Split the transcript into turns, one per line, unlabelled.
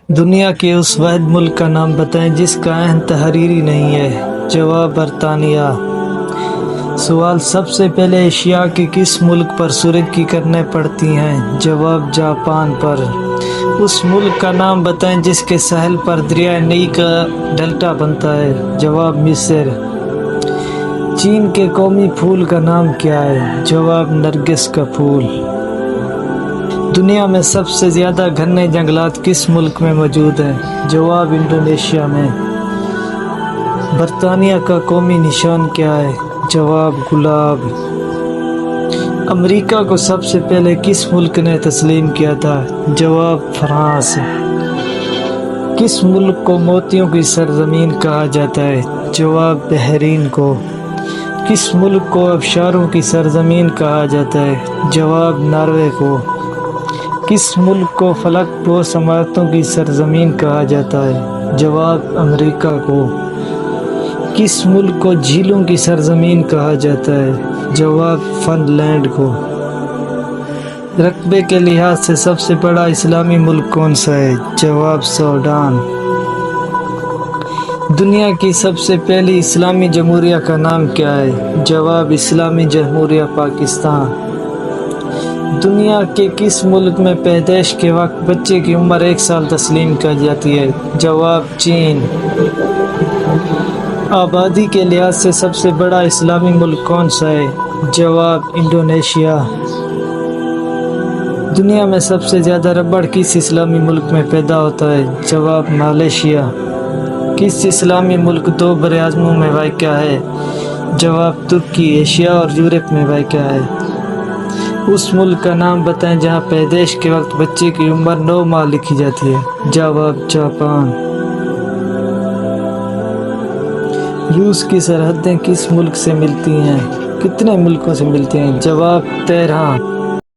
دنیا کے اس واحد ملک کا نام بتائیں جس کا عین تحریری نہیں ہے۔ جواب برطانیہ۔ سوال سب سے پہلے ایشیا کے کس ملک پر سورج کی کرنیں پڑتی ہیں؟ جواب جاپان پر۔ اس ملک کا نام بتائیں جس کے ساحل پر دریائے نیل کا ڈیلٹا بنتا ہے۔ جواب مصر۔ چین کے قومی پھول کا نام کیا ہے؟ جواب نرگس کا پھول۔ دنیا میں سب سے زیادہ گھنے جنگلات کس ملک میں موجود ہیں؟ جواب انڈونیشیا میں۔ برطانیہ کا قومی نشان کیا ہے؟ جواب گلاب۔ امریکہ کو سب سے پہلے کس ملک نے تسلیم کیا تھا؟ جواب فرانس۔ کس ملک کو موتیوں کی سرزمین کہا جاتا ہے؟ جواب بحرین کو۔ کس ملک کو آبشاروں کی سرزمین کہا جاتا ہے؟ جواب ناروے کو۔ کس ملک کو فلک پوش عمارتوں کی سرزمین کہا جاتا ہے؟ جواب امریکہ کو۔ کس ملک کو جھیلوں کی سرزمین کہا جاتا ہے؟ جواب فن لینڈ کو۔ رقبے کے لحاظ سے سب سے بڑا اسلامی ملک کون سا ہے؟ جواب سوڈان۔ دنیا کی سب سے پہلی اسلامی جمہوریہ کا نام کیا ہے؟ جواب اسلامی جمہوریہ پاکستان۔ دنیا کے کس ملک میں پیدائش کے وقت بچے کی عمر 1 سال تسلیم کی جاتی ہے؟ جواب چین۔ آبادی کے لحاظ سے سب سے بڑا اسلامی ملک کون سا ہے؟ جواب انڈونیشیا۔ دنیا میں سب سے زیادہ ربڑ کس اسلامی ملک میں پیدا ہوتا ہے؟ جواب ملائیشیا۔ کس اسلامی ملک 2 براعظموں میں واقع ہے؟ جواب ترکی۔ ایشیا اور یورپ میں واقع ہے۔ اس ملک کا نام بتائیں جہاں پیدائش کے وقت بچے کی عمر 9 ماہ لکھی جاتی ہے؟ جواب جاپان۔ روس کی سرحدیں کس ملک سے ملتی ہیں؟ کتنے ملکوں سے ملتی ہیں؟ جواب 13۔